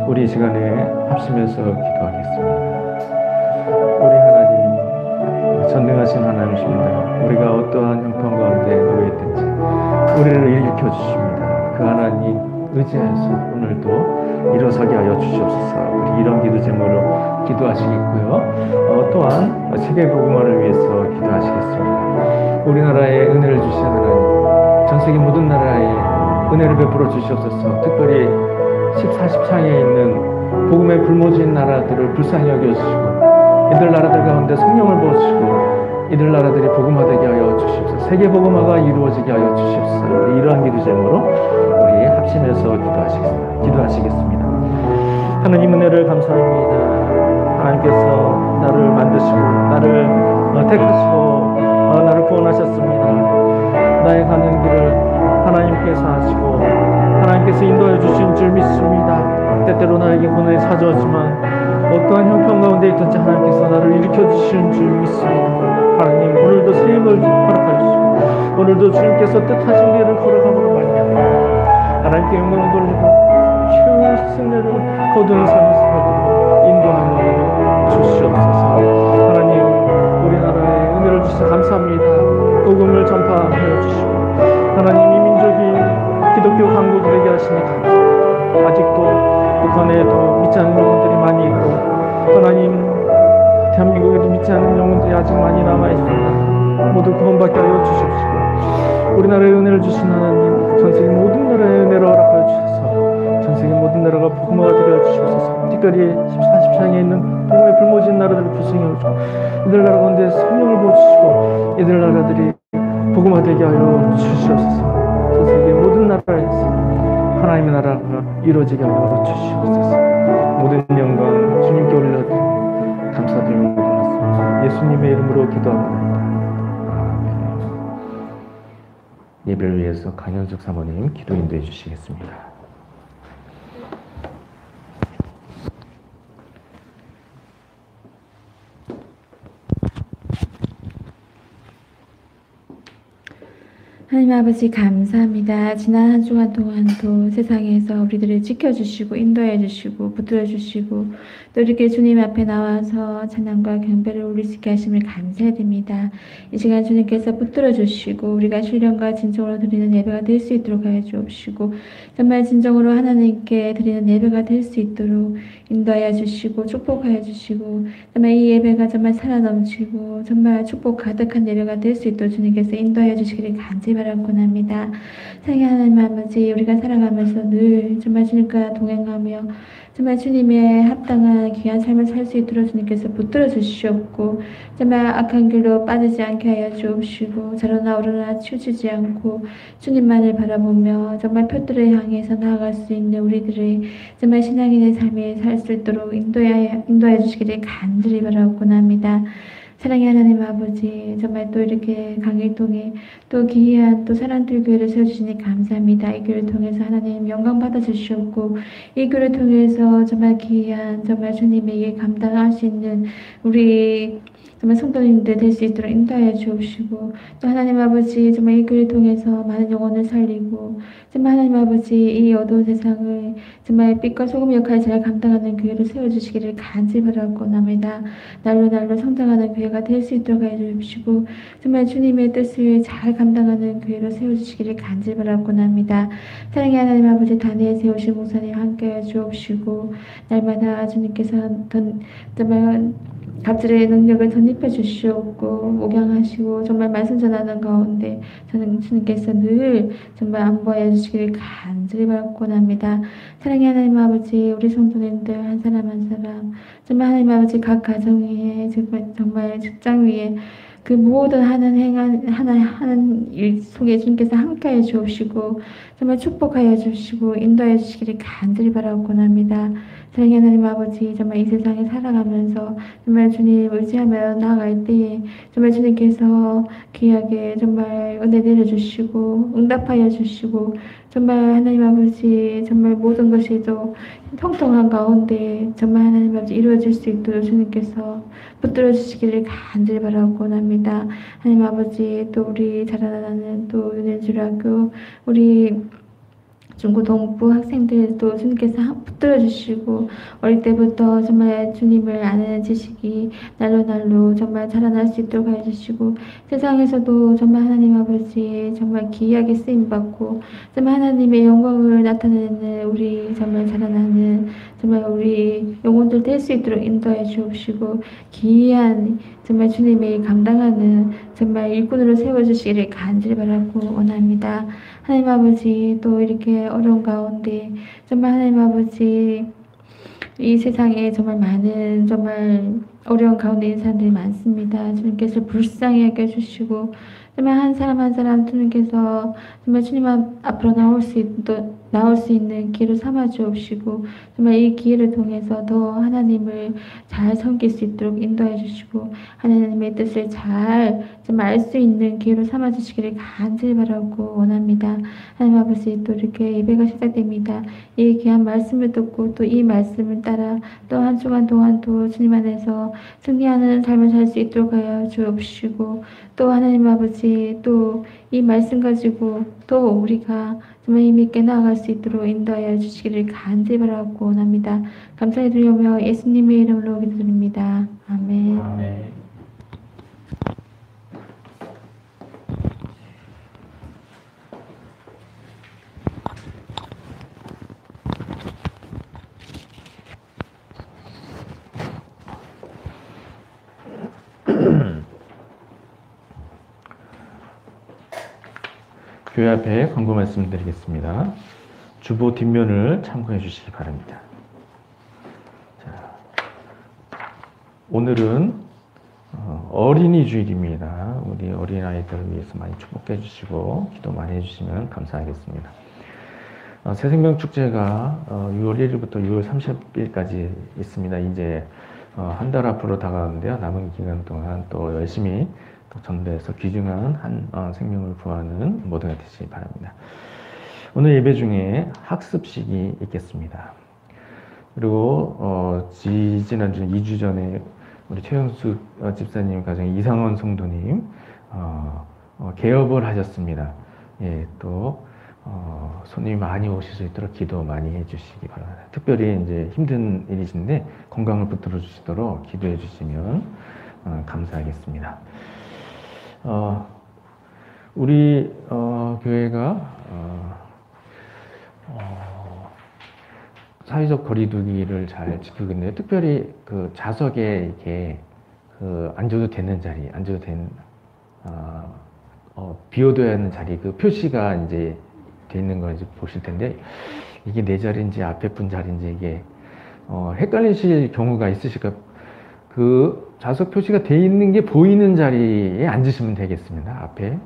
우리 이 시간에 합심해서 기도하겠습니다. 우리 하나님, 전능하신 하나님이십니다. 우리가 어떠한 형편 가운데 놓여 있든지 우리를 일으켜 주십니다. 그 하나님 의지해서 오늘도 일어서게 하여 주시옵소서. 우리 이런 기도 제목으로 기도하시겠고요. 또한 세계 복음화를 위해서 기도하시겠습니다. 우리나라에 은혜를 주신 하나님, 전 세계 모든 나라에 은혜를 베풀어 주시옵소서. 특별히 14장에 있는 복음의 불모진 나라들을 불쌍히 여겨주시고 이들 나라들 가운데 성령을 부어주시고 이들 나라들이 복음화되게 하여 주시옵소서. 세계 복음화가 이루어지게 하여 주시옵소서. 우리 이러한 기도 제목으로 우리 합심해서 기도하시겠습니다. 하나님 은혜를 감사합니다. 하나님께서 나를 만드시고 나를 택하시고 나를 구원하셨습니다. 나의 가는 길을 하나님께서 하시고 하나님께서 인도해 주신 줄 믿습니다. 때때로 나에게 고난이 찾아오지만 어떠한 형편 가운데 있든지 하나님께서 나를 일으켜 주시는 줄 믿습니다. 하나님 오늘도 새 힘을 허락하여 주시고 오늘도 주님께서 뜻하신 길을 걸어감으로 말미암아 하나님께 영광을 돌리고 최후의 승리를 거두는 삶을 살도록 인도하여 주시옵소서. 하나님 우리나라에 은혜를 주셔서 감사합니다. 복음을 전파하여 주시고 하나님 이 민족이 기독교 강국되게 하시니 감사합니다. 아직도 북한에도 믿지 않는 영혼들이 많이 있고 하나님 대한민국에도 믿지 않는 영혼들이 아직 많이 남아있습니다. 모두 구원받게 하여 주십시오. 우리나라에 은혜를 주신 하나님 전세계 모든 나라에 은혜를 허락하여 주셔서 전세계 모든 나라가 복음화가 되게 주시옵소서. 특별히 14장에 있는 복음의 불모진 나라들을 불쌍히 여주시고 이들 나라 가운데 성령을 부어주시고 이들 나라들이 복음화되게 하여 주시옵소서. 전세계 모든 나라에서 하나님의 나라가 이루어지게 하여 주시옵소서. 모든 영광 주님께 올려드리며 감사드리며 기도하겠습니다. 예수님의 이름으로 기도합니다. 아멘. 예배를 위해서 강현숙 사모님 기도 인도해 주시겠습니다. 하나님 아버지 감사합니다. 지난 한 주간 동안도 세상에서 우리들을 지켜주시고 인도해 주시고 붙들어 주시고 또 이렇게 주님 앞에 나와서 찬양과 경배를 올릴 수 있게 하심을 감사드립니다. 이 시간 주님께서 붙들어 주시고 우리가 신령과 진정으로 드리는 예배가 될 수 있도록 하여 주옵시고 정말 진정으로 하나님께 드리는 예배가 될 수 있도록 인도하여 주시고 축복하여 주시고 정말 이 예배가 정말 살아넘치고 정말 축복 가득한 예배가 될 수 있도록 주님께서 인도하여 주시기를 간절히 바라곤합니다. 사랑하는 하나님 아버지 우리가 살아가면서 늘 정말 주님과 동행하며 정말 주님의 합당한 귀한 삶을 살 수 있도록 주님께서 붙들어 주시옵고 정말 악한 길로 빠지지 않게 하여 주옵시고 저러나 오르나 치우치지 않고 주님만을 바라보며 정말 표들을 향해서 나아갈 수 있는 우리들의 정말 신앙인의 삶이 살 수 있도록 인도하여 주시기를 간절히 바라곤 합니다. 사랑의 하나님 아버지 정말 또 이렇게 강일동에 또 기이한 또 사랑들 교회를 세워주시니 감사합니다. 이 교회를 통해서 하나님 영광 받아주시옵고 이 교회를 통해서 정말 기이한 정말 주님의 일 감당할 수 있는 우리 정말 성도님들 될 수 있도록 인도하여 주옵시고 또 하나님 아버지 정말 이 글을 통해서 많은 영혼을 살리고 정말 하나님 아버지 이 어두운 세상을 정말 빛과 소금 역할을 잘 감당하는 교회로 세워주시기를 간절히 바라옵고나이다. 날로 날로 성장하는 교회가 될 수 있도록 하여 주옵시고 정말 주님의 뜻을 잘 감당하는 교회로 세워주시기를 간절히 바라옵고나이다. 사랑의 하나님 아버지 단위에 세우신 목사님 함께하여 주옵시고 날마다 주님께서 정말 갑절의 능력을 덧입혀 주시옵고 목양하시고 정말 말씀 전하는 가운데 저는 주님께서 늘 정말 안보하여 주시기를 간절히 바라옵고나이다. 사랑의 하나님 아버지 우리 성도님들 한 사람 한 사람 정말 하나님 아버지 각 가정 위에 정말 직장 위에 그 모든 하는 일 속에 주님께서 함께하여 주옵시고 정말 축복하여 주시고 인도하여 주시기를 간절히 바라옵고나이다. 사랑의 하나님 아버지 정말 이 세상에 살아가면서 정말 주님 의지하며 나아갈 때에 정말 주님께서 귀하게 정말 은혜 내려주시고 응답하여 주시고 정말 하나님 아버지 정말 모든 것이 또 통통한 가운데 정말 하나님 아버지 이루어질 수 있도록 주님께서 붙들어 주시기를 간절히 바라옵고나이다. 하나님 아버지 또 우리 자라나는 또 윤회주라교 우리 중고동부 학생들도 주님께서 붙들어 주시고 어릴 때부터 정말 주님을 아는 지식이 날로 날로 정말 자라날 수 있도록 하여 주시고 세상에서도 정말 하나님 아버지 정말 기이하게 쓰임받고 정말 하나님의 영광을 나타내는 우리 정말 자라나는 정말 우리 영혼들 될 수 있도록 인도해 주옵시고 기이한 정말 주님의 감당하는 정말 일꾼으로 세워주시기를 간절히 바라고 원합니다. 하나님 아버지 또 이렇게 어려운 가운데 정말 하나님 아버지 이 세상에 정말 많은 정말 어려운 가운데 있는 사람들이 많습니다. 주님께서 불쌍히 여겨주시고 정말 한 사람 한 사람 주님께서 정말 주님 앞으로 나올 수 있는 기회로 삼아 주옵시고 정말 이 기회를 통해서 더 하나님을 잘 섬길 수 있도록 인도해 주시고 하나님의 뜻을 잘 정말 알 수 있는 기회로 삼아 주시기를 간절히 바라고 원합니다. 하나님 아버지 또 이렇게 예배가 시작됩니다. 이 귀한 말씀을 듣고 또 이 말씀을 따라 또 한 주간 동안 또 주님 안에서 승리하는 삶을 살 수 있도록 하여 주옵시고 또 하나님 아버지 또 이 말씀 가지고 또 우리가 정말 힘 있게 나아갈 수 있도록 인도하여 주시기를 간절히 바라고 원합니다. 감사히 드리며 예수님의 이름으로 기도드립니다. 아멘. 아멘. 교회 앞에 광고 말씀드리겠습니다. 주보 뒷면을 참고해 주시기 바랍니다. 자, 오늘은 어린이 주일입니다. 우리 어린아이들을 위해서 많이 축복해 주시고 기도 많이 해주시면 감사하겠습니다. 새생명축제가 6월 1일부터 6월 30일까지 있습니다. 이제 한 달 앞으로 다가가는데요. 남은 기간 동안 또 열심히 또 전도해서 귀중한 한 생명을 구하는 모두가 되시기 바랍니다. 오늘 예배 중에 학습식이 있겠습니다. 그리고 지난주 2주 전에 우리 최영숙 집사님 가정 이상원 성도님 개업을 하셨습니다. 예, 또 손님이 많이 오실 수 있도록 기도 많이 해주시기 바랍니다. 특별히 이제 힘든 일이신데 건강을 붙들어 주시도록 기도해 주시면 감사하겠습니다. 우리 교회가 사회적 거리두기를 잘 지키고 있는데 특별히 그 좌석에 이렇게 그 앉아도 되는 자리, 앉아도 되는 비워둬야 하는 자리 그 표시가 이제 돼 있는 걸 이제 보실 텐데 이게 내 자리인지 앞에 분 자리인지 이게 헷갈리실 경우가 있으실까. 그 좌석 표시가 돼 있는 게 보이는 자리에 앉으시면 되겠습니다. 앞에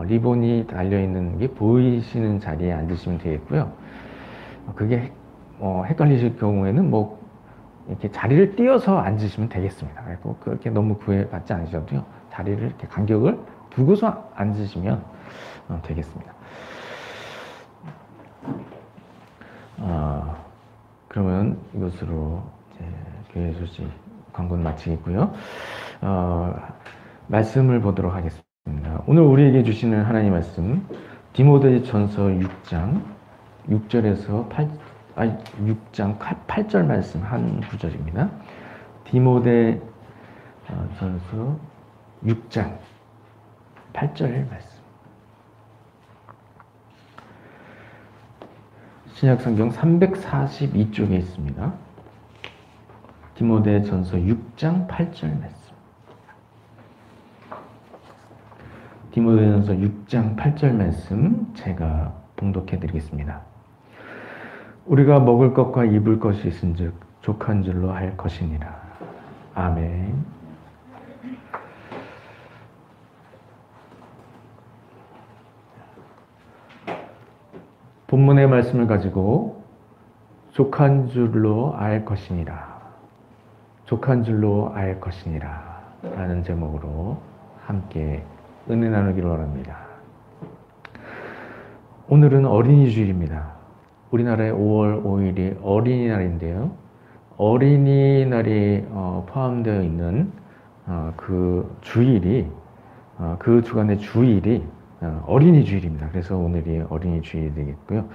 리본이 달려 있는 게 보이시는 자리에 앉으시면 되겠고요. 그게 헷갈리실 경우에는 뭐 이렇게 자리를 띄어서 앉으시면 되겠습니다. 꼭 그렇게 너무 구애받지 않으셔도요. 자리를 이렇게 간격을 두고서 앉으시면 되겠습니다. 그러면 이것으로 이제 교회 소식 광고는 마치겠고요. 말씀을 보도록 하겠습니다. 오늘 우리에게 주시는 하나님 말씀 디모데전서 6장 6절에서 6장 8절 말씀 한 구절입니다. 디모데전서 6장 8절 말씀. 신약성경 342쪽에 있습니다. 디모데전서 6장 8절 말씀. 디모데전서 6장 8절 말씀 제가 봉독해 드리겠습니다. 우리가 먹을 것과 입을 것이 있은즉 족한 줄로 할 것이니라. 아멘. 본문의 말씀을 가지고 족한 줄로 알 것이니라. 족한 줄로 알 것이니라 라는 제목으로 함께 은혜 나누기를 원합니다. 오늘은 어린이 주일입니다. 우리나라의 5월 5일이 어린이날인데요. 어린이날이 포함되어 있는 그 주일이 그 주간의 주일이 어린이 주일입니다. 그래서 오늘이 어린이 주일이 되겠고요.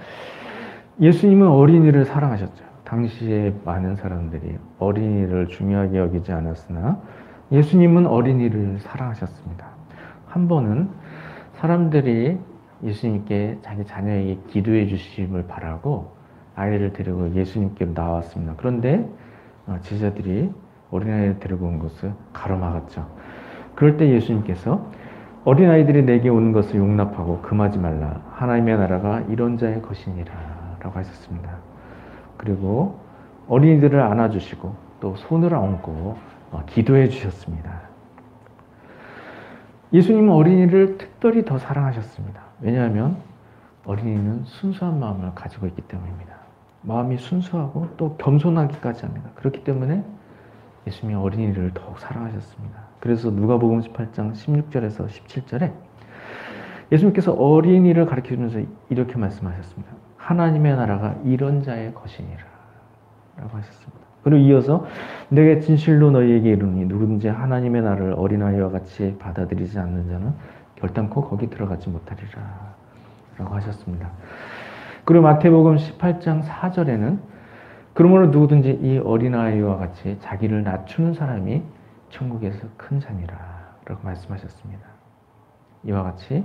예수님은 어린이를 사랑하셨죠. 당시에 많은 사람들이 어린이를 중요하게 여기지 않았으나 예수님은 어린이를 사랑하셨습니다. 한 번은 사람들이 예수님께 자기 자녀에게 기도해 주심을 바라고 아이를 데리고 예수님께로 나왔습니다. 그런데 제자들이 어린아이를 데리고 온 것을 가로막았죠. 그럴 때 예수님께서 어린아이들이 내게 오는 것을 용납하고 금하지 말라. 하나님의 나라가 이런 자의 것이니라 라고 하셨습니다. 그리고 어린이들을 안아주시고 또 손을 얹고 기도해 주셨습니다. 예수님은 어린이를 특별히 더 사랑하셨습니다. 왜냐하면 어린이는 순수한 마음을 가지고 있기 때문입니다. 마음이 순수하고 또 겸손하기까지 합니다. 그렇기 때문에 예수님이 어린이를 더욱 사랑하셨습니다. 그래서 누가복음 18장 16절에서 17절에 예수님께서 어린이를 가르치면서 이렇게 말씀하셨습니다. 하나님의 나라가 이런 자의 것이니라 라고 하셨습니다. 그리고 이어서 내가 진실로 너희에게 이르노니 누구든지 하나님의 나라를 어린아이와 같이 받아들이지 않는 자는 결단코 거기 들어가지 못하리라 라고 하셨습니다. 그리고 마태복음 18장 4절에는 그러므로 누구든지 이 어린아이와 같이 자기를 낮추는 사람이 천국에서 큰 자니라 라고 말씀하셨습니다. 이와 같이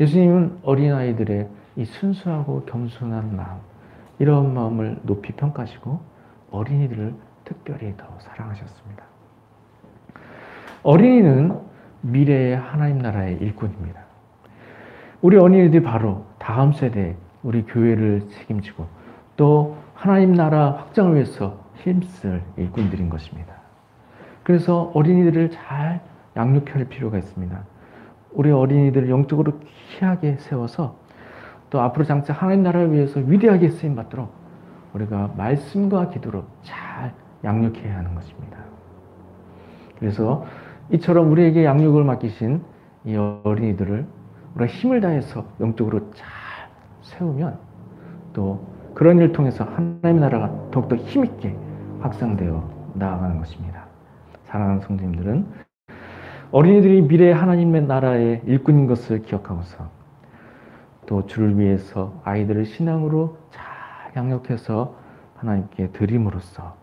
예수님은 어린아이들의 이 순수하고 겸손한 마음, 이런 마음을 높이 평가하시고 어린이들을 특별히 더 사랑하셨습니다. 어린이는 미래의 하나님 나라의 일꾼입니다. 우리 어린이들이 바로 다음 세대 우리 교회를 책임지고 또 하나님 나라 확장을 위해서 힘쓸 일꾼들인 것입니다. 그래서 어린이들을 잘 양육할 필요가 있습니다. 우리 어린이들을 영적으로 귀하게 세워서 또 앞으로 장차 하나님 나라를 위해서 위대하게 쓰임받도록 우리가 말씀과 기도로 잘 양육해야 하는 것입니다. 그래서 이처럼 우리에게 양육을 맡기신 이 어린이들을 우리가 힘을 다해서 영적으로 잘 세우면 또 그런 일을 통해서 하나님의 나라가 더욱더 힘있게 확장되어 나아가는 것입니다. 사랑하는 성도님들은 어린이들이 미래의 하나님의 나라의 일꾼인 것을 기억하고서 또 주를 위해서 아이들을 신앙으로 잘 양육해서 하나님께 드림으로써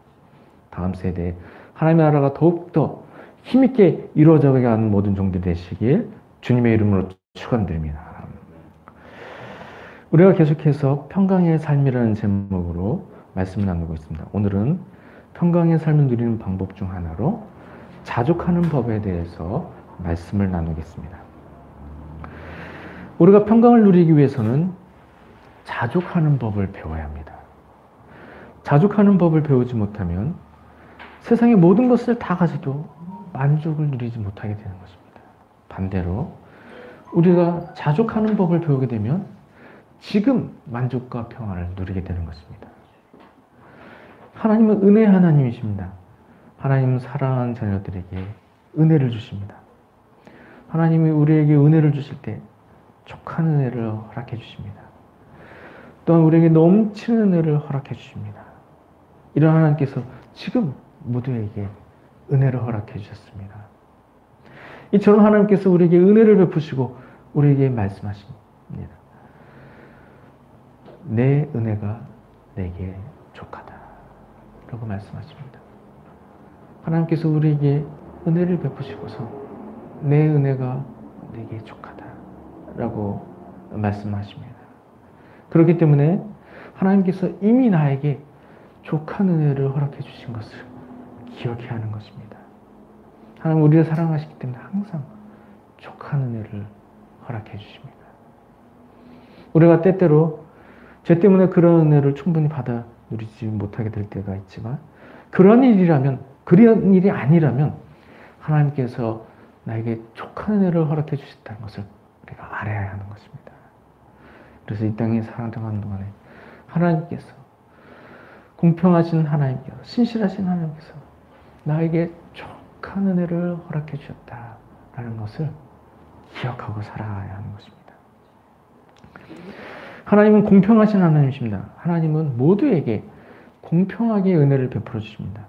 다음 세대에 하나님의 나라가 더욱더 힘있게 이루어져가게 하는 모든 종들이 되시길 주님의 이름으로 축원드립니다. 우리가 계속해서 평강의 삶이라는 제목으로 말씀을 나누고 있습니다. 오늘은 평강의 삶을 누리는 방법 중 하나로 자족하는 법에 대해서 말씀을 나누겠습니다. 우리가 평강을 누리기 위해서는 자족하는 법을 배워야 합니다. 자족하는 법을 배우지 못하면 세상의 모든 것을 다 가져도 만족을 누리지 못하게 되는 것입니다. 반대로 우리가 자족하는 법을 배우게 되면 지금 만족과 평안을 누리게 되는 것입니다. 하나님은 은혜의 하나님이십니다. 하나님은 사랑하는 자녀들에게 은혜를 주십니다. 하나님이 우리에게 은혜를 주실 때 족한 은혜를 허락해 주십니다. 또한 우리에게 넘치는 은혜를 허락해 주십니다. 이런 하나님께서 지금 모두에게 은혜를 허락해 주셨습니다. 이처럼 하나님께서 우리에게 은혜를 베푸시고 우리에게 말씀하십니다. 내 은혜가 내게 족하다 라고 말씀하십니다. 하나님께서 우리에게 은혜를 베푸시고서 내 은혜가 내게 족하다 라고 말씀하십니다. 그렇기 때문에 하나님께서 이미 나에게 족한 은혜를 허락해 주신 것을 기억해야 하는 것입니다. 하나님 우리를 사랑하시기 때문에 항상 족한 은혜를 허락해 주십니다. 우리가 때때로 죄 때문에 그런 은혜를 충분히 받아 누리지 못하게 될 때가 있지만 그런 일이 아니라면 하나님께서 나에게 족한 은혜를 허락해 주셨다는 것을 우리가 알아야 하는 것입니다. 그래서 이 땅에 살아가는 동안에 하나님께서 공평하신 하나님께서 신실하신 하나님께서 나에게 족한 은혜를 허락해 주셨다라는 것을 기억하고 살아야 하는 것입니다. 하나님은 공평하신 하나님이십니다. 하나님은 모두에게 공평하게 은혜를 베풀어 주십니다.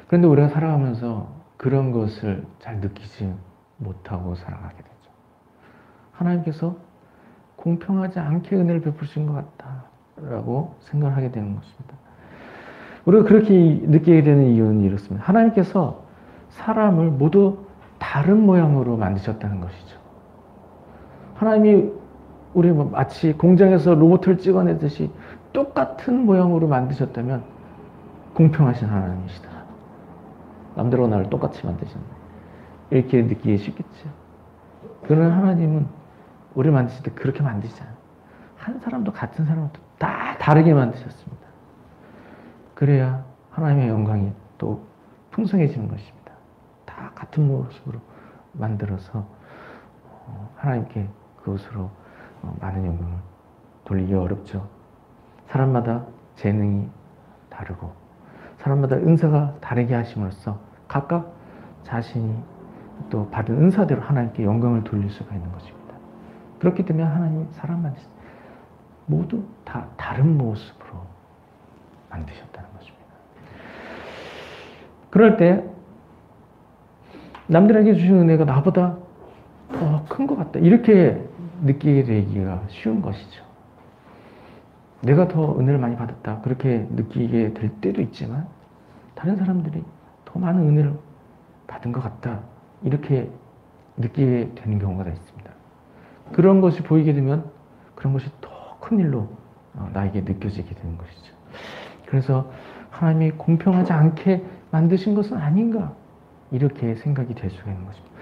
그런데 우리가 살아가면서 그런 것을 잘 느끼지 못하고 살아가게 되죠. 하나님께서 공평하지 않게 은혜를 베푸신 것 같다라고 생각을 하게 되는 것입니다. 우리가 그렇게 느끼게 되는 이유는 이렇습니다. 하나님께서 사람을 모두 다른 모양으로 만드셨다는 것이죠. 하나님이 우리 마치 공장에서 로봇을 찍어내듯이 똑같은 모양으로 만드셨다면 공평하신 하나님이시다. 남들과 나를 똑같이 만드셨네. 이렇게 느끼기 쉽겠죠. 그러나 하나님은 우리를 만드실 때 그렇게 만드시지 않아요. 한 사람도 같은 사람도 다 다르게 만드셨습니다. 그래야 하나님의 영광이 또 풍성해지는 것입니다. 다 같은 모습으로 만들어서 하나님께 그것으로 많은 영광을 돌리기 어렵죠. 사람마다 재능이 다르고 사람마다 은사가 다르게 하심으로써 각각 자신이 또 받은 은사대로 하나님께 영광을 돌릴 수가 있는 것입니다. 그렇기 때문에 하나님이 사람 만드실 때 모두 다 다른 모습으로 만드셨다는 것입니다. 그럴 때 남들에게 주신 은혜가 나보다 더 큰 것 같다. 이렇게 느끼게 되기가 쉬운 것이죠. 내가 더 은혜를 많이 받았다. 그렇게 느끼게 될 때도 있지만 다른 사람들이 더 많은 은혜를 받은 것 같다. 이렇게 느끼게 되는 경우가 있습니다. 그런 것이 보이게 되면 그런 것이 더 큰 일로 나에게 느껴지게 되는 것이죠. 그래서 하나님이 공평하지 않게 만드신 것은 아닌가 이렇게 생각이 될 수가 있는 것입니다.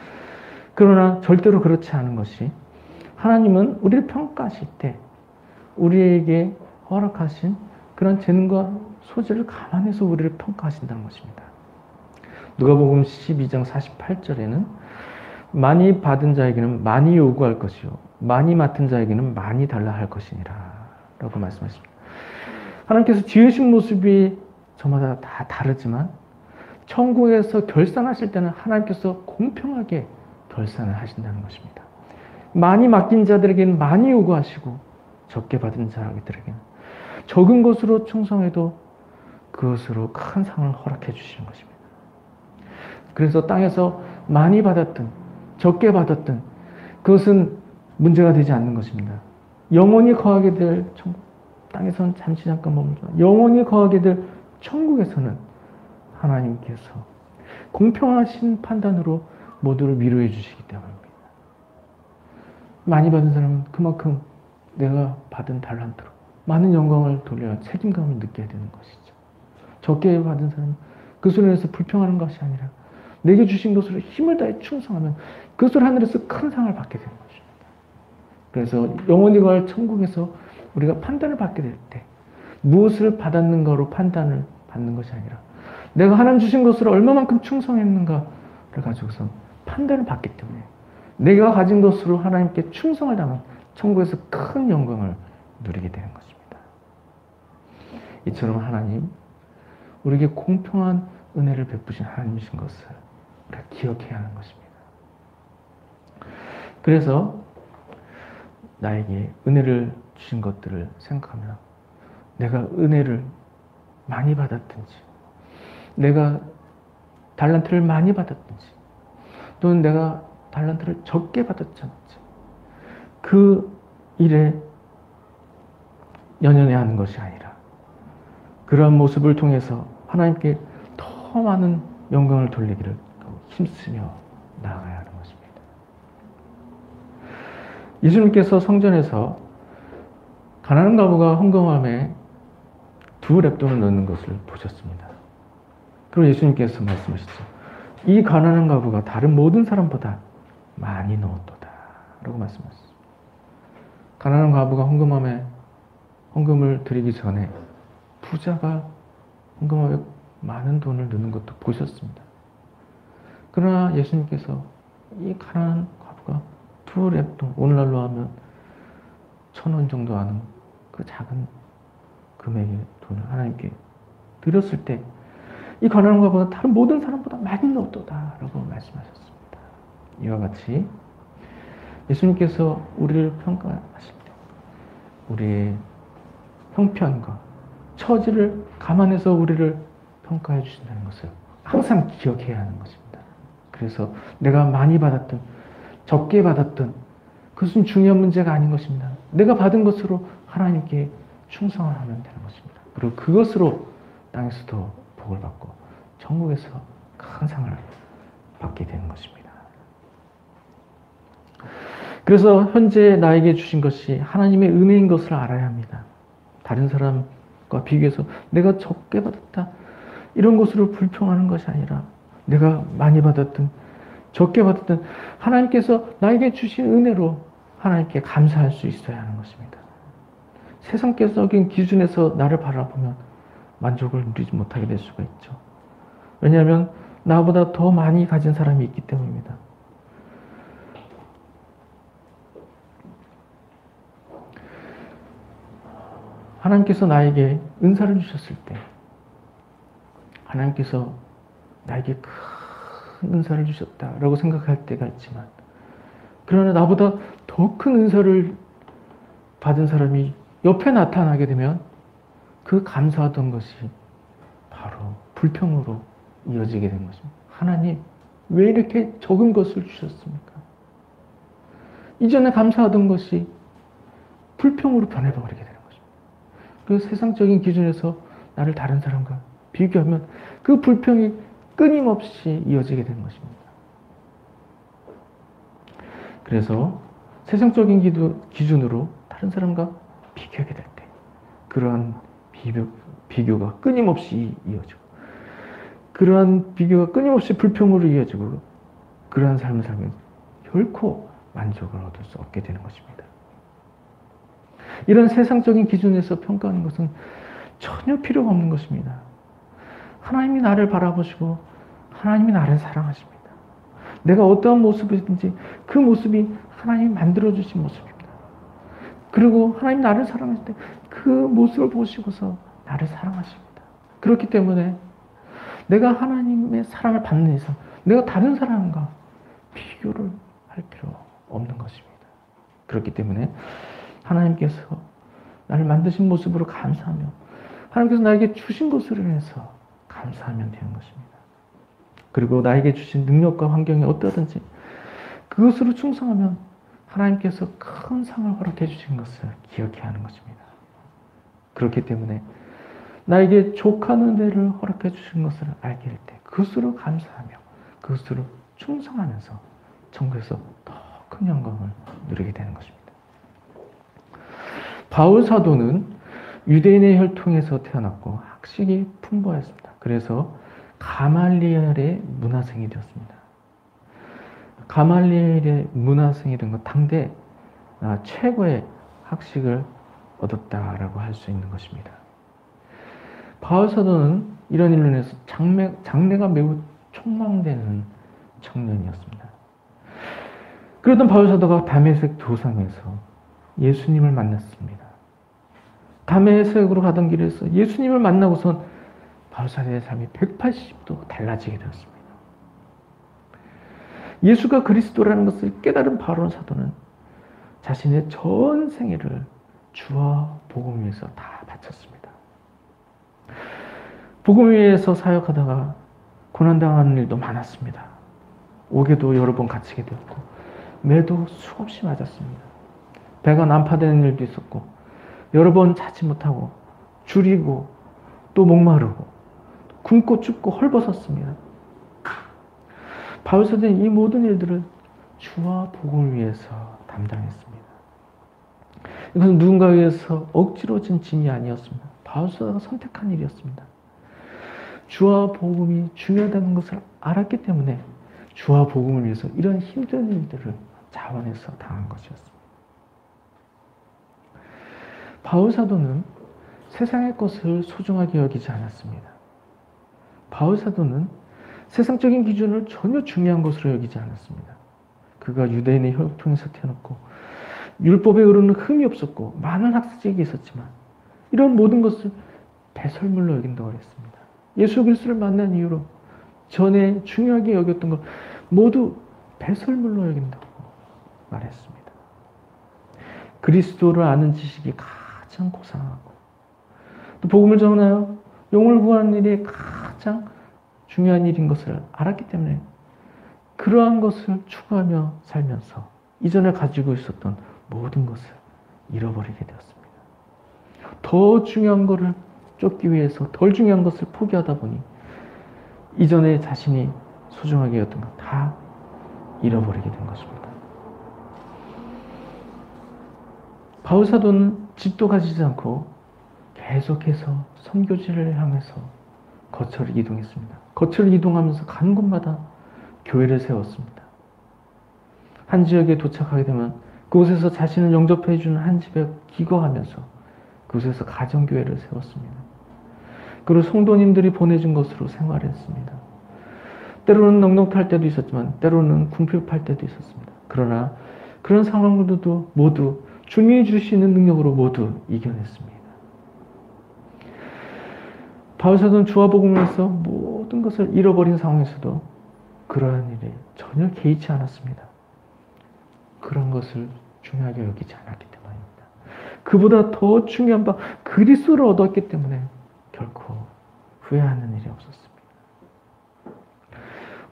그러나 절대로 그렇지 않은 것이 하나님은 우리를 평가하실 때 우리에게 허락하신 그런 재능과 소질을 감안해서 우리를 평가하신다는 것입니다. 누가복음 12장 48절에는 많이 받은 자에게는 많이 요구할 것이요 많이 맡은 자에게는 많이 달라 할 것이니라 라고 말씀하십니다. 하나님께서 지으신 모습이 저마다 다 다르지만 천국에서 결산하실 때는 하나님께서 공평하게 결산을 하신다는 것입니다. 많이 맡긴 자들에게는 많이 요구하시고 적게 받은 자들에게는 적은 것으로 충성해도 그것으로 큰 상을 허락해 주시는 것입니다. 그래서 땅에서 많이 받았든 적게 받았든 그것은 문제가 되지 않는 것입니다. 영원히 거하게 될 천국, 땅에서는 잠시 잠깐 머물지만 영원히 거하게 될 천국에서는 하나님께서 공평하신 판단으로 모두를 위로해 주시기 때문입니다. 많이 받은 사람은 그만큼 내가 받은 달란트로 많은 영광을 돌려야 책임감을 느껴야 되는 것이죠. 적게 받은 사람은 그 소리에서 불평하는 것이 아니라 내게 주신 것으로 힘을 다해 충성하면 그것을 하늘에서 큰 상을 받게 되는 것입니다. 그래서 영원히 갈 천국에서 우리가 판단을 받게 될 때 무엇을 받았는가로 판단을 받는 것이 아니라 내가 하나님 주신 것으로 얼마만큼 충성했는가를 가지고서 판단을 받기 때문에 내가 가진 것으로 하나님께 충성을 다하면 천국에서 큰 영광을 누리게 되는 것입니다. 이처럼 하나님 우리에게 공평한 은혜를 베푸신 하나님이신 것을 우리가 기억해야 하는 것입니다. 그래서 나에게 은혜를 주신 것들을 생각하며 내가 은혜를 많이 받았든지 내가 달란트를 많이 받았든지 또는 내가 달란트를 적게 받았든지 그 일에 연연해 하는 것이 아니라 그러한 모습을 통해서 하나님께 더 많은 영광을 돌리기를 힘쓰며 나아가야 하는 것입니다. 예수님께서 성전에서 가난한 과부가 헌금함에 2렙돈을 넣는 것을 보셨습니다. 그리고 예수님께서 말씀하셨죠. 이 가난한 과부가 다른 모든 사람보다 많이 넣었도다 라고 말씀하셨습니다. 가난한 과부가 헌금함에 헌금을 드리기 전에 부자가 헌금함에 많은 돈을 넣는 것도 보셨습니다. 그러나 예수님께서 이 가난한 과부가 2렙돈, 오늘날로 하면 1,000원 정도 하는 그 작은 금액의 돈을 하나님께 드렸을 때 이 가난한 과부가 다른 모든 사람보다 많이 넣었도다 라고 말씀하셨습니다. 이와 같이 예수님께서 우리를 평가하실 때 우리의 형편과 처지를 감안해서 우리를 평가해 주신다는 것을 항상 기억해야 하는 것입니다. 그래서 내가 많이 받았든 적게 받았든 그것은 중요한 문제가 아닌 것입니다. 내가 받은 것으로 하나님께 충성을 하면 되는 것입니다. 그리고 그것으로 땅에서도 복을 받고 천국에서 큰 상을 받게 되는 것입니다. 그래서 현재 나에게 주신 것이 하나님의 은혜인 것을 알아야 합니다. 다른 사람과 비교해서 내가 적게 받았다 이런 것으로 불평하는 것이 아니라 내가 많이 받았든 적게 받았든 하나님께서 나에게 주신 은혜로 하나님께 감사할 수 있어야 하는 것입니다. 세상적인 기준에서 나를 바라보면 만족을 누리지 못하게 될 수가 있죠. 왜냐하면 나보다 더 많이 가진 사람이 있기 때문입니다. 하나님께서 나에게 은사를 주셨을 때 하나님께서 나에게 큰 은사를 주셨다라고 생각할 때가 있지만 그러나 나보다 더 큰 은사를 받은 사람이 옆에 나타나게 되면 그 감사하던 것이 바로 불평으로 이어지게 된 것입니다. 하나님, 왜 이렇게 적은 것을 주셨습니까? 이전에 감사하던 것이 불평으로 변해버리게 되는 것입니다. 그 세상적인 기준에서 나를 다른 사람과 비교하면 그 불평이 끊임없이 이어지게 되는 것입니다. 그래서 세상적인 기준으로 다른 사람과 비교하게 될 때 그러한 비교가 끊임없이 이어지고 그러한 비교가 끊임없이 불평으로 이어지고 그러한 삶을 살면 결코 만족을 얻을 수 없게 되는 것입니다. 이런 세상적인 기준에서 평가하는 것은 전혀 필요가 없는 것입니다. 하나님이 나를 바라보시고 하나님이 나를 사랑하십니다. 내가 어떠한 모습이든지 그 모습이 하나님이 만들어주신 모습입니다. 그리고 하나님 나를 사랑하실 때 그 모습을 보시고서 나를 사랑하십니다. 그렇기 때문에 내가 하나님의 사랑을 받는 이상 내가 다른 사람과 비교를 할 필요 없는 것입니다. 그렇기 때문에 하나님께서 나를 만드신 모습으로 감사하며 하나님께서 나에게 주신 것으로 인해서 감사하면 되는 것입니다. 그리고 나에게 주신 능력과 환경이 어떠하든지 그것으로 충성하면 하나님께서 큰 상을 허락해 주신 것을 기억해야 하는 것입니다. 그렇기 때문에 나에게 족한 은혜를 허락해 주신 것을 알게 될 때 그것으로 감사하며 그것으로 충성하면서 천국에서 더 큰 영광을 누리게 되는 것입니다. 바울 사도는 유대인의 혈통에서 태어났고 학식이 풍부하였습니다. 그래서 가말리엘의 문화생이 되었습니다. 가말리엘의 문화생이 된 것 당대 최고의 학식을 얻었다라고 할 수 있는 것입니다. 바울 사도는 이런 일로 인해서 장래가 매우 촉망되는 청년이었습니다. 그러던 바울 사도가 다메섹 도상에서 예수님을 만났습니다. 다메섹으로 가던 길에서 예수님을 만나고선 바울 사도의 삶이 180도 달라지게 되었습니다. 예수가 그리스도라는 것을 깨달은 바울 사도는 자신의 전 생애를 주와 복음 위해서 다 바쳤습니다. 복음 위해서 사역하다가 고난당하는 일도 많았습니다. 옥에도 여러 번 갇히게 되었고 매도 수없이 맞았습니다. 배가 난파되는 일도 있었고 여러 번 자지 못하고 줄이고 또 목마르고 굶고 춥고 헐벗었습니다. 바울 사도는 이 모든 일들을 주와 복음을 위해서 담당했습니다. 이것은 누군가에 의해서 억지로 진 짐이 아니었습니다. 바울 사도가 선택한 일이었습니다. 주와 복음이 중요하다는 것을 알았기 때문에 주와 복음을 위해서 이런 힘든 일들을 자원해서 당한 것이었습니다. 바울 사도는 세상의 것을 소중하게 여기지 않았습니다. 바울 사도는 세상적인 기준을 전혀 중요한 것으로 여기지 않았습니다. 그가 유대인의 혈통에서 태어났고 율법에 의로는 흠이 없었고 많은 학식이 있었지만 이런 모든 것을 배설물로 여긴다고 했습니다. 예수 그리스도를 만난 이후로 전에 중요하게 여겼던 것 모두 배설물로 여긴다고 말했습니다. 그리스도를 아는 지식이 가장 고상하고 또 복음을 전하여 영을 구하는 일이 가장 중요한 일인 것을 알았기 때문에 그러한 것을 추구하며 살면서 이전에 가지고 있었던 모든 것을 잃어버리게 되었습니다. 더 중요한 것을 쫓기 위해서 덜 중요한 것을 포기하다 보니 이전에 자신이 소중하게 여겼던 것 다 잃어버리게 된 것입니다. 바울 사도는 집도 가지지 않고 계속해서 선교지를 향해서 거처를 이동했습니다. 거처를 이동하면서 가는 곳마다 교회를 세웠습니다. 한 지역에 도착하게 되면 그곳에서 자신을 영접해 주는 한 집에 기거하면서 그곳에서 가정교회를 세웠습니다. 그리고 성도님들이 보내준 것으로 생활했습니다. 때로는 넉넉할 때도 있었지만 때로는 궁핍할 때도 있었습니다. 그러나 그런 상황들도 모두 주님이 주시는 능력으로 모두 이겨냈습니다. 바울 사도는 주와 복음을 위해서 모든 것을 잃어버린 상황에서도 그러한 일에 전혀 개의치 않았습니다. 그런 것을 중요하게 여기지 않았기 때문입니다. 그보다 더 중요한 바 그리스도를 얻었기 때문에 결코 후회하는 일이 없었습니다.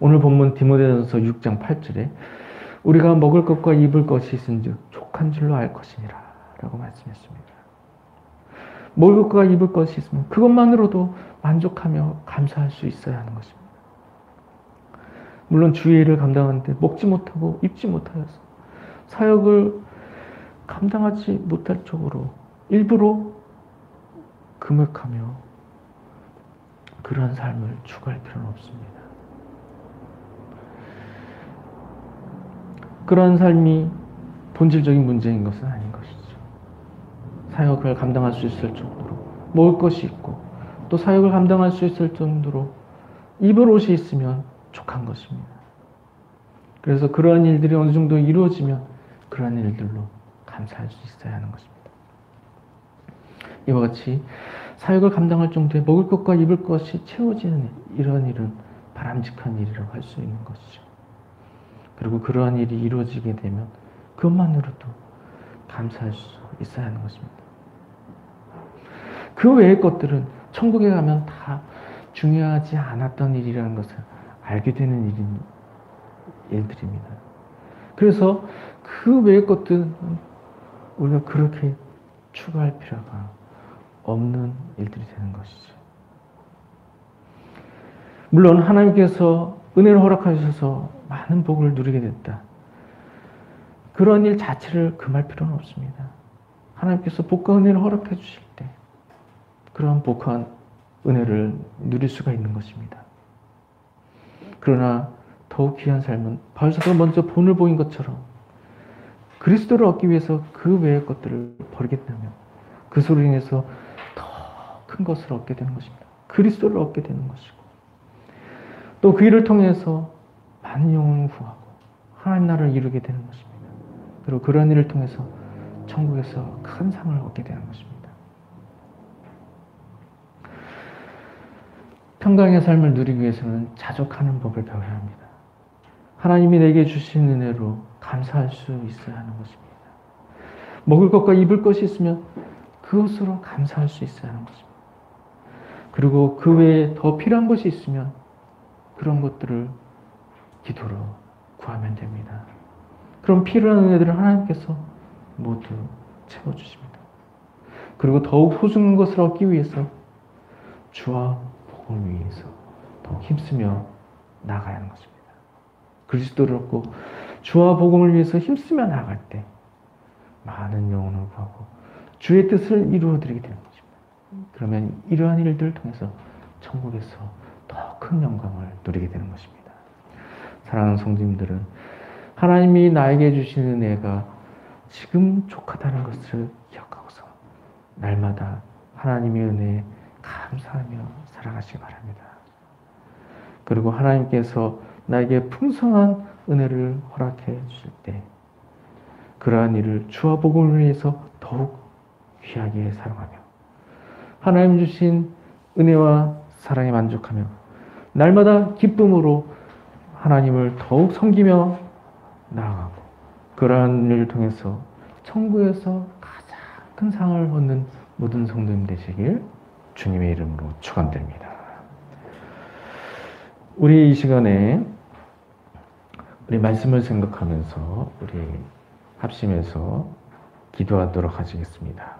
오늘 본문 디모데전서 6장 8절에 우리가 먹을 것과 입을 것이 있은즉 족한 줄로 알 것이니라 라고 말씀했습니다. 먹을 것과 입을 것이 있으면 그것만으로도 만족하며 감사할 수 있어야 하는 것입니다. 물론 주의 일을 감당하는데 먹지 못하고 입지 못하여서 사역을 감당하지 못할 쪽으로 일부러 금욕하며 그러한 삶을 추구할 필요는 없습니다. 그러한 삶이 본질적인 문제인 것은 아닌 것이죠. 사역을 감당할 수 있을 정도로 먹을 것이 있고 또 사역을 감당할 수 있을 정도로 입을 옷이 있으면 족한 것입니다. 그래서 그러한 일들이 어느 정도 이루어지면 그러한 일들로 감사할 수 있어야 하는 것입니다. 이와 같이 사역을 감당할 정도의 먹을 것과 입을 것이 채워지는 이러한 일은 바람직한 일이라고 할 수 있는 것이죠. 그리고 그러한 일이 이루어지게 되면 그것만으로도 감사할 수 있어야 하는 것입니다. 그 외의 것들은 천국에 가면 다 중요하지 않았던 일이라는 것을 알게 되는 일들입니다. 그래서 그 외의 것들은 우리가 그렇게 추구할 필요가 없는 일들이 되는 것이죠. 물론 하나님께서 은혜를 허락하셔서 많은 복을 누리게 됐다. 그런 일 자체를 금할 필요는 없습니다. 하나님께서 복과 은혜를 허락해 주실 때 그런 복한 은혜를 누릴 수가 있는 것입니다. 그러나 더욱 귀한 삶은 바울 사도가 먼저 본을 보인 것처럼 그리스도를 얻기 위해서 그 외의 것들을 버리게 되면 그것으로 인해서 더 큰 것을 얻게 되는 것입니다. 그리스도를 얻게 되는 것이고 또 그 일을 통해서 많은 영혼을 구하고 하나님 나라를 이루게 되는 것입니다. 그리고 그런 일을 통해서 천국에서 큰 상을 얻게 되는 것입니다. 평강의 삶을 누리기 위해서는 자족하는 법을 배워야 합니다. 하나님이 내게 주신 은혜로 감사할 수 있어야 하는 것입니다. 먹을 것과 입을 것이 있으면 그것으로 감사할 수 있어야 하는 것입니다. 그리고 그 외에 더 필요한 것이 있으면 그런 것들을 기도로 구하면 됩니다. 그럼 필요한 은혜들을 하나님께서 모두 채워주십니다. 그리고 더욱 소중한 것을 얻기 위해서 주와 복음을 위해서 더욱 힘쓰며 나아가야 하는 것입니다. 그리스도를 얻고 주와 복음을 위해서 힘쓰며 나아갈 때 많은 영혼을 구하고 주의 뜻을 이루어드리게 되는 것입니다. 그러면 이러한 일들을 통해서 천국에서 더 큰 영광을 누리게 되는 것입니다. 사랑하는 성도님들은 하나님이 나에게 주신 은혜가 지금 족하다는 것을 기억하고서 날마다 하나님의 은혜에 감사하며 살아가시기 바랍니다. 그리고 하나님께서 나에게 풍성한 은혜를 허락해 주실 때 그러한 일을 주와 복음을 위해서 더욱 귀하게 사용하며 하나님 주신 은혜와 사랑에 만족하며 날마다 기쁨으로 하나님을 더욱 섬기며 나아가고 그러한 일을 통해서 천국에서 가장 큰 상을 얻는 모든 성도님 되시길 주님의 이름으로 축원드립니다. 우리 이 시간에 우리 말씀을 생각하면서 우리 합심해서 기도하도록 하시겠습니다.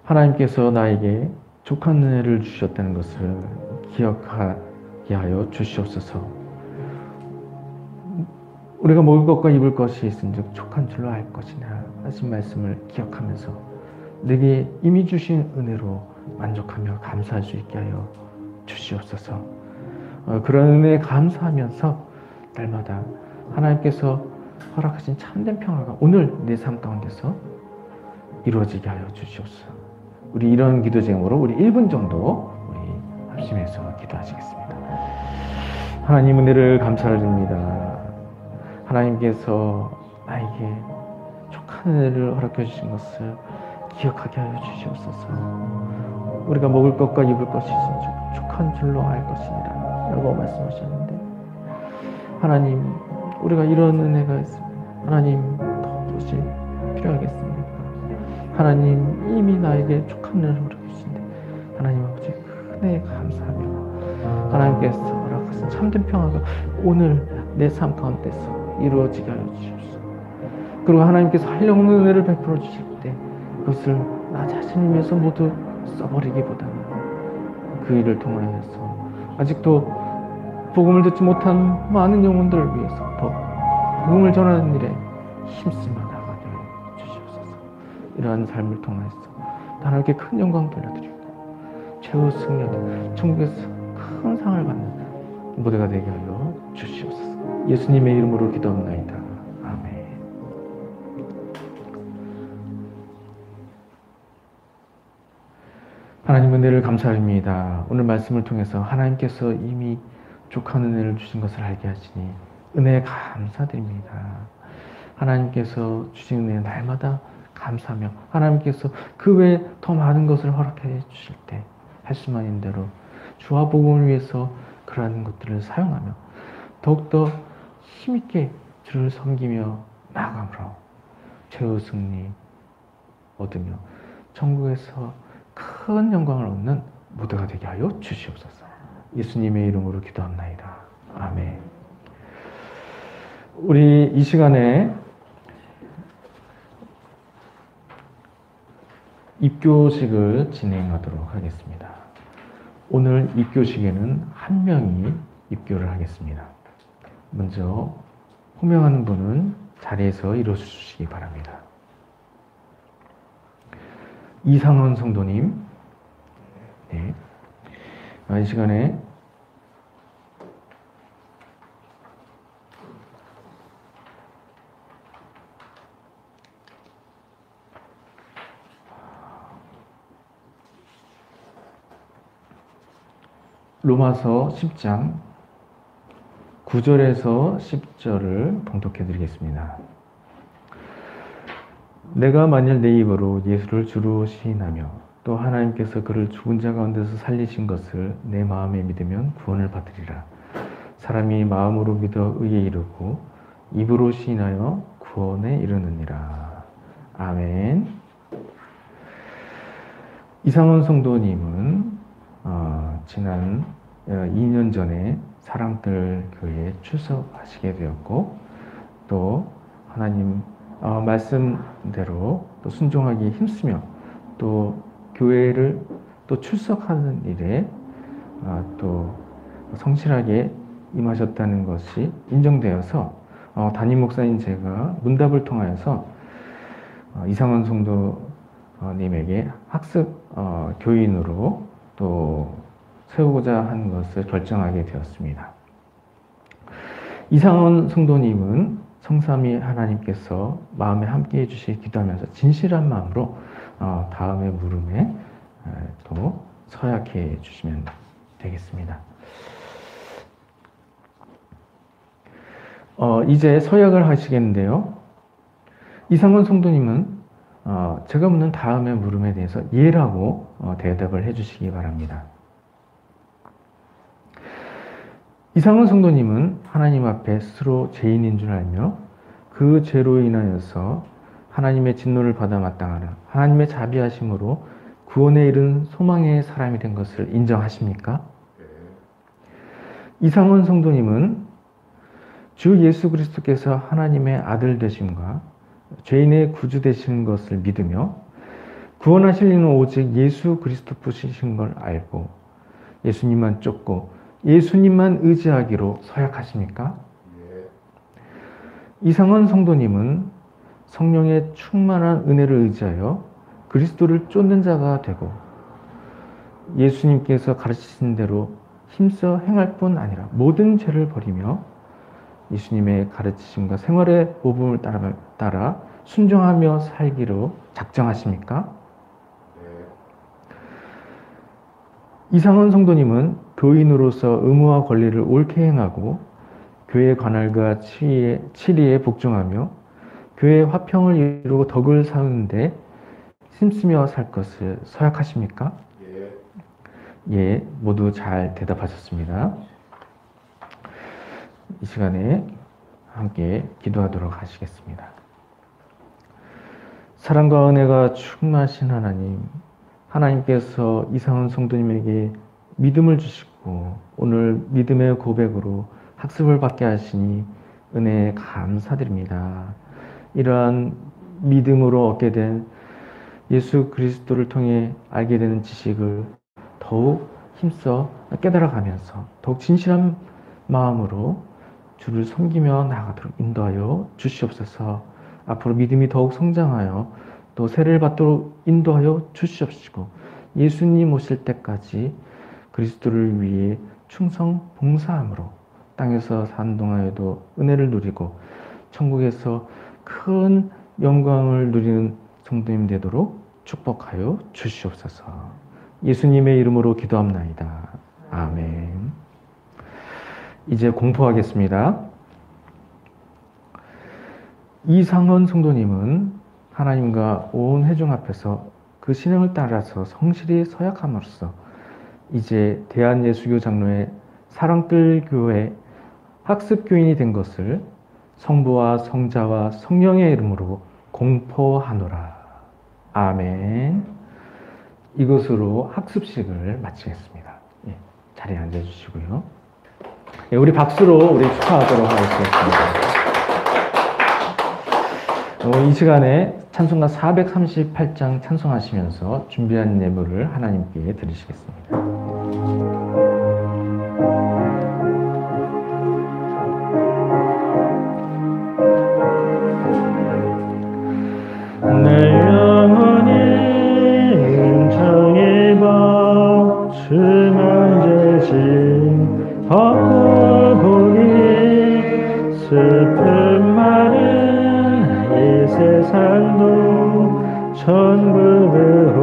하나님께서 나에게 족한 은혜를 주셨다는 것을 기억하게 하여 주시옵소서. 우리가 먹을 것과 입을 것이 있은즉 족한 줄로 알 것이나 하신 말씀을 기억하면서 내게 이미 주신 은혜로 만족하며 감사할 수 있게 하여 주시옵소서. 그런 은혜에 감사하면서 날마다 하나님께서 허락하신 참된 평화가 오늘 내 삶 가운데서 이루어지게 하여 주시옵소서. 우리 이런 기도 제목으로 우리 1분 정도 우리 합심해서 기도하시겠습니다. 하나님 은혜를 감사드립니다. 하나님께서 나에게 족한 은혜를 허락해 주신 것을 기억하게 하여 주시옵소서. 우리가 먹을 것과 입을 것이 있으면 족한 줄로 알 것이니라 라고 말씀하셨는데 하나님 우리가 이런 은혜가 있으면 하나님 더 무엇이 필요하겠습니까? 하나님 이미 나에게 족한 은혜를 허락해 주신데 하나님 아버지 은혜에 감사하며 하나님께서 허락하신 참된 평화가 오늘 내 삶 가운데서 이루어지게 하여 주십시오. 그리고 하나님께서 하려는 은혜를 베풀어 주실 때 그것을 나 자신을 위해서 모두 써버리기보다는 그 일을 통하여서 아직도 복음을 듣지 못한 많은 영혼들을 위해서 더 복음을 전하는 일에 힘쓰며 나가게 주시옵소서. 이러한 삶을 통해서 하나님께 큰 영광 돌려드리고 최후 승리하는 천국에서 큰 상을 받는 무대가 되게 하여 주시옵소서. 예수님의 이름으로 기도합나이다. 아멘. 하나님 은혜를 감사드립니다. 오늘 말씀을 통해서 하나님께서 이미 족한 은혜를 주신 것을 알게 하시니 은혜에 감사드립니다. 하나님께서 주신 은혜 날마다 감사하며 하나님께서 그 외에 더 많은 것을 허락해 주실 때 할 수만 있는 대로 주와 복음을 위해서 그러한 것들을 사용하며 더욱더 힘있게 주를 섬기며 나아감으로 최후 승리 얻으며 천국에서 큰 영광을 얻는 무대가 되게 하여 주시옵소서. 예수님의 이름으로 기도합나이다. 아멘. 우리 이 시간에 입교식을 진행하도록 하겠습니다. 오늘 입교식에는 한 명이 입교를 하겠습니다. 먼저 호명하는 분은 자리에서 일어서주시기 바랍니다. 이상원 성도님, 네. 이 시간에 로마서 10장 9절에서 10절을 봉독해 드리겠습니다. 내가 만일 내 입으로 예수를 주로 시인하며 또 하나님께서 그를 죽은 자 가운데서 살리신 것을 내 마음에 믿으면 구원을 받으리라. 사람이 마음으로 믿어 의에 이르고 입으로 시인하여 구원에 이르느니라. 아멘. 이상원 성도님은 지난 2년 전에 사랑들 교회에 출석하시게 되었고, 또 하나님 말씀대로 또 순종하기 힘쓰며 또 교회를 또 출석하는 일에 또 성실하게 임하셨다는 것이 인정되어서 담임 목사인 제가 문답을 통하여서 이상원 성도님에게 학습 교인으로 또 세우고자 한 것을 결정하게 되었습니다. 이상원 성도님은 성삼위 하나님께서 마음에 함께해 주시기 기도하면서 진실한 마음으로 다음의 물음에 또 서약해 주시면 되겠습니다. 이제 서약을 하시겠는데요. 이상원 성도님은 제가 묻는 다음의 물음에 대해서 예라고 대답을 해주시기 바랍니다. 이상원 성도님은 하나님 앞에 스스로 죄인인 줄 알며 그 죄로 인하여서 하나님의 진노를 받아 마땅하는 하나님의 자비하심으로 구원에 이른 소망의 사람이 된 것을 인정하십니까? 이상원 성도님은 주 예수 그리스도께서 하나님의 아들 되심과 죄인의 구주 되시는 것을 믿으며 구원하실 이는 오직 예수 그리스도뿐이신 걸 알고 예수님만 쫓고 예수님만 의지하기로 서약하십니까? 이상원 성도님은 성령의 충만한 은혜를 의지하여 그리스도를 쫓는 자가 되고 예수님께서 가르치신 대로 힘써 행할 뿐 아니라 모든 죄를 버리며 예수님의 가르치심과 생활의 모범을 따라 순종하며 살기로 작정하십니까? 이상원 성도님은 교인으로서 의무와 권리를 옳게 행하고 교회 관할과 치리에 복종하며 교회 화평을 이루고 덕을 쌓는데 힘쓰며 살 것을 서약하십니까? 예, 모두 잘 대답하셨습니다. 이 시간에 함께 기도하도록 하시겠습니다. 사랑과 은혜가 충만하신 하나님, 하나님께서 이상원 성도님에게 믿음을 주시고 오늘 믿음의 고백으로 학습을 받게 하시니 은혜에 감사드립니다. 이러한 믿음으로 얻게 된 예수 그리스도를 통해 알게 되는 지식을 더욱 힘써 깨달아가면서 더욱 진실한 마음으로 주를 섬기며 나아가도록 인도하여 주시옵소서. 앞으로 믿음이 더욱 성장하여 또 세례를 받도록 인도하여 주시옵시고 예수님 오실 때까지 그리스도를 위해 충성 봉사함으로 땅에서 사는 동안에도 은혜를 누리고 천국에서 큰 영광을 누리는 성도님 되도록 축복하여 주시옵소서. 예수님의 이름으로 기도합나이다. 아멘. 이제 공포하겠습니다. 이상원 성도님은 하나님과 온 회중 앞에서 그 신앙을 따라서 성실히 서약함으로써 이제 대한예수교 장로의 사랑뜰 교회 학습교인이 된 것을 성부와 성자와 성령의 이름으로 공포하노라. 아멘. 이것으로 학습식을 마치겠습니다. 예, 자리에 앉아주시고요. 예, 우리 박수로 우리 축하하도록 하겠습니다. 이 시간에 찬송가 438장 찬송하시면서 준비한 예물을 하나님께 드리시겠습니다. 내 영혼이 은총의 법 주만 죄짐 벗고 보니 슬픔 많은 이 세상도 천국으로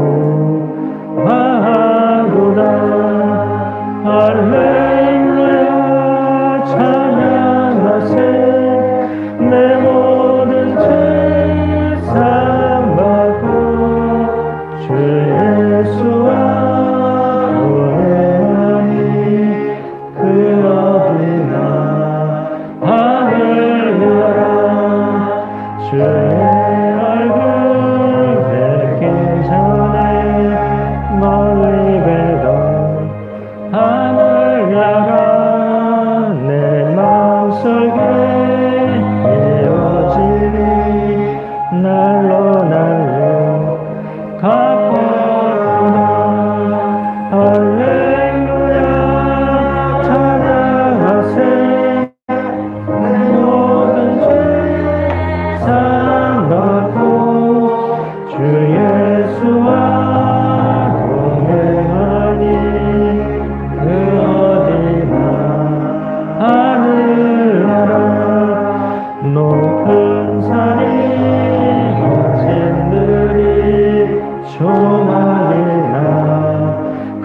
가도다. 할렐루야 찬양하세. 내 모든 죄 사함받고 주 예수와 노래하니 그 어디나 할렐루야. 주의 얼굴 뵙기 전에 멀리 뵈던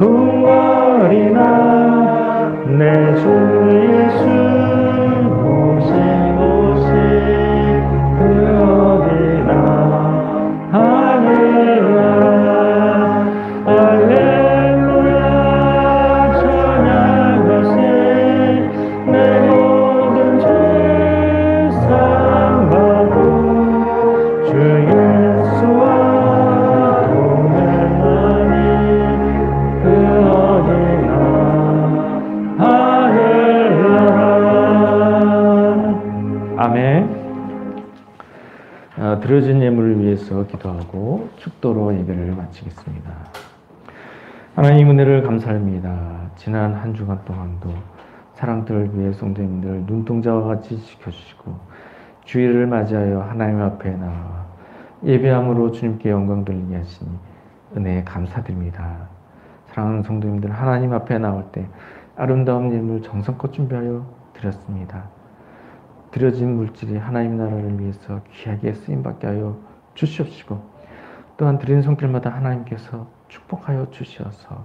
궁궐이나 내 주 예수 오신 그 어디나 할렐루야 할렐루야 찬양하세 내 모든 죄 사함받고 주 예수와 동행하니 그 어디나 할렐루야. 아멘. 드려진 예물을 위해서 기도하고 축도로 예배를 마치겠습니다. 하나님 은혜를 감사합니다. 지난 한 주간 동안도 사랑들을 위해 성도님들 눈동자와 같이 지켜주시고 주일을 맞이하여 하나님 앞에 나와 예배함으로 주님께 영광 돌리게 하시니 은혜에 감사드립니다. 사랑하는 성도님들 하나님 앞에 나올 때 아름다운 예물 정성껏 준비하여 드렸습니다. 드려진 물질이 하나님 나라를 위해서 귀하게 쓰임받게 하여 주시옵시고 또한 드린 손길마다 하나님께서 축복하여 주시어서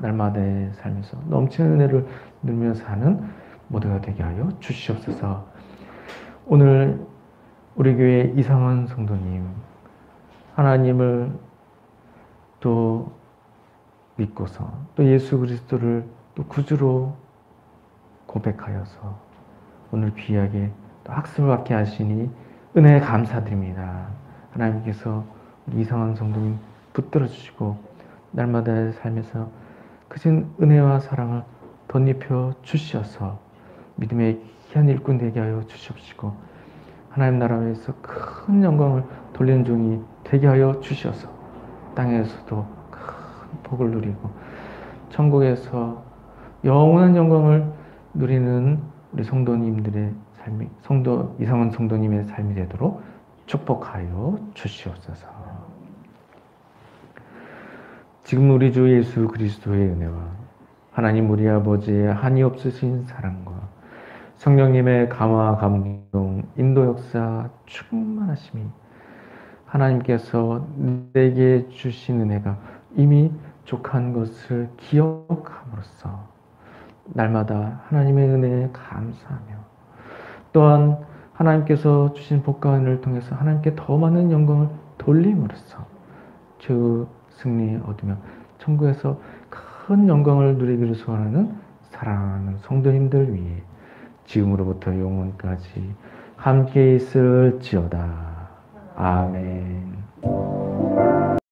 날마다의 삶에서 넘치는 은혜를 누리며 사는 모두가 되게 하여 주시옵소서. 오늘 우리 교회 이상원 성도님 하나님을 또 믿고서 또 예수 그리스도를 또 구주로 고백하여서 오늘 귀하게 또 학습을 받게 하시니 은혜에 감사드립니다. 하나님께서 우리 이상한 성도님 붙들어 주시고 날마다의 삶에서 크신 은혜와 사랑을 덧입혀 주시어서 믿음의 귀한 일꾼 되게 하여 주시옵시고 하나님 나라에서 큰 영광을 돌리는 종이 되게 하여 주시어서 땅에서도 큰 복을 누리고 천국에서 영원한 영광을 누리는 우리 성도님들의 삶이 이상한 성도님의 삶이 되도록 축복하여 주시옵소서. 지금 우리 주 예수 그리스도의 은혜와 하나님 우리 아버지의 한이 없으신 사랑과 성령님의 감화 감동 인도 역사 충만하심이 하나님께서 내게 주신 은혜가 이미 족한 것을 기억함으로써 날마다 하나님의 은혜에 감사하며 또한 하나님께서 주신 복과 은혜를 통해서 하나님께 더 많은 영광을 돌림으로써 주 승리에 얻으며 천국에서 큰 영광을 누리기를 소원하는 사랑하는 성도님들 위해 지금으로부터 영원까지 함께 있을지어다. 아멘.